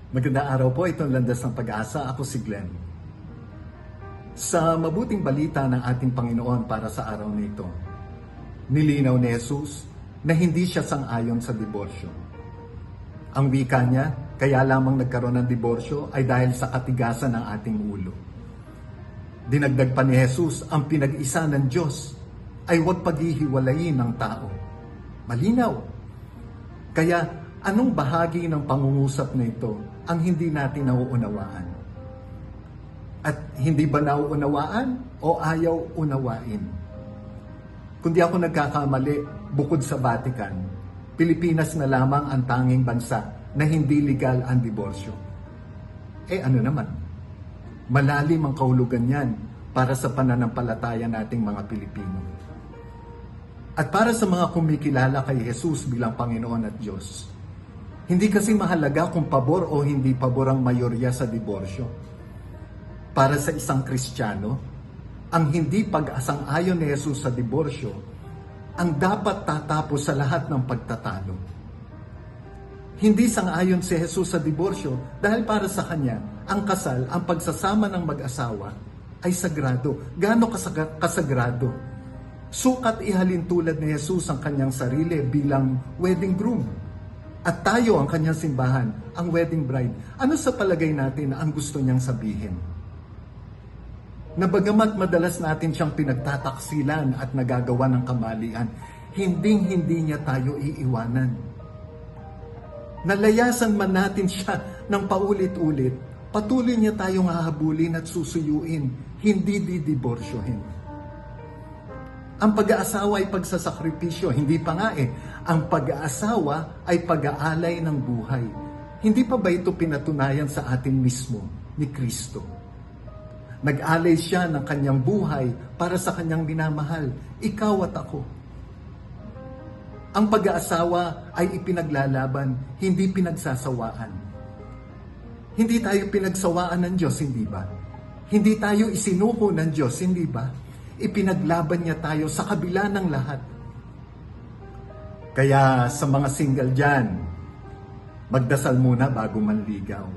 Magandang araw po, itong Landas ng Pag-asa. Ako si Glenn. Sa mabuting balita ng ating Panginoon para sa araw na ito, nilinaw ni Jesus na hindi siya sang-ayon sa diborsyo. Ang wika niya, kaya lamang nagkaroon ng diborsyo ay dahil sa katigasan ng ating ulo. Dinagdag pa ni Jesus, ang pinag-isa ng Diyos ay huwag paghihiwalayin ng tao. Malinaw. Kaya anong bahagi ng pangungusap na ito ang hindi natin nauunawaan? At hindi ba nauunawaan o ayaw unawain? Kung di ako nagkakamali, bukod sa Vatican, Pilipinas na lamang ang tanging bansa na hindi legal ang diborsyo. Ano naman? Malalim ang kahulugan yan para sa pananampalataya nating mga Pilipino. At para sa mga kumikilala kay Jesus bilang Panginoon at Diyos, hindi kasi mahalaga kung pabor o hindi pabor ang mayorya sa diborsyo. Para sa isang Kristiyano, ang hindi pag-asang-ayon ni Jesus sa diborsyo ang dapat tatapos sa lahat ng pagtatalo. Hindi sang-ayon si Jesus sa diborsyo dahil para sa kanya, ang kasal, ang pagsasama ng mag-asawa ay sagrado. Gaano kasagrado? Sukat ihalin tulad ni Jesus ang kanyang sarili bilang wedding groom. At tayo, ang kanyang simbahan, ang wedding bride. Ano sa palagay natin ang gusto niyang sabihin? Na bagamat madalas natin siyang pinagtataksilan at nagagawa ng kamalian, hindi niya tayo iiwanan. Nalayasan man natin siya ng paulit-ulit, patuloy niya tayong hahabulin at susuyuin, hindi didiborsyohin. Ang pag-aasawa ay pagsasakripisyo, hindi pa nga Ang pag-aasawa ay pag-aalay ng buhay. Hindi pa ba ito pinatunayan sa atin mismo ni Kristo? Nag-alay siya ng kanyang buhay para sa kanyang minamahal, ikaw at ako. Ang pag-aasawa ay ipinaglalaban, hindi pinagsasawaan. Hindi tayo pinagsawaan ng Diyos, hindi ba? Hindi tayo isinuko ng Diyos, hindi ba? Ipinaglaban niya tayo sa kabila ng lahat. Kaya sa mga single dyan, magdasal muna bago manligaw.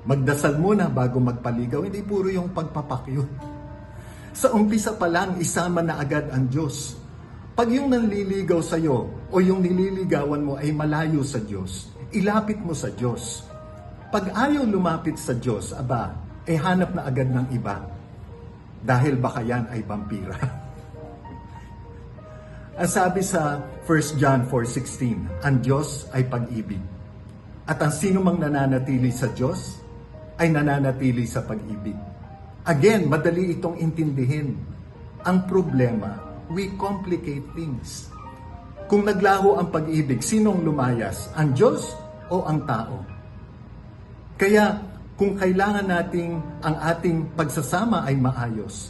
Magdasal muna bago magpaligaw, hindi puro yung pagpapakyut. Sa umpisa pa lang, isama na agad ang Diyos. Pag yung nanliligaw sa'yo o yung nililigawan mo ay malayo sa Diyos, ilapit mo sa Diyos. Pag ayaw lumapit sa Diyos, hanap na agad ng iba. Dahil baka yan ay vampira. Ang sabi sa 1 John 4:16, ang Diyos ay pag-ibig. At ang sino mang nananatili sa Diyos ay nananatili sa pag-ibig. Again, madali itong intindihin. Ang problema, we complicate things. Kung naglaho ang pag-ibig, sinong lumayas? Ang Diyos o ang tao? Kaya, kung kailangan nating ang ating pagsasama ay maayos,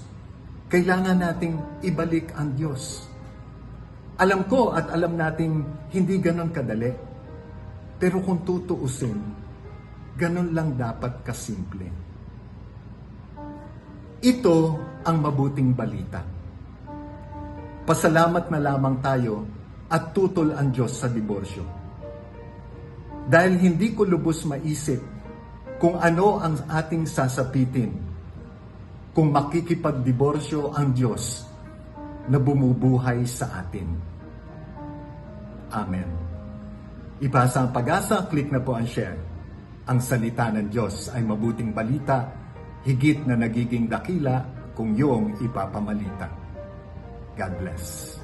kailangan nating ibalik ang Diyos. Alam ko at alam nating hindi ganon kadali. Pero kung tutuusin, ganon lang dapat kasimple. Ito ang mabuting balita. Pasalamat na lamang tayo at tutol ang Diyos sa diborsyo. Dahil hindi ko lubos maisip kung ano ang ating sasapitin kung makikipagdiborsyo ang Diyos na bumubuhay sa atin. Amen. Ipasa ang Pag-asa, click na po ang share. Ang salita ng Diyos ay mabuting balita, higit na nagiging dakila kung iyong ipapamalita. God bless.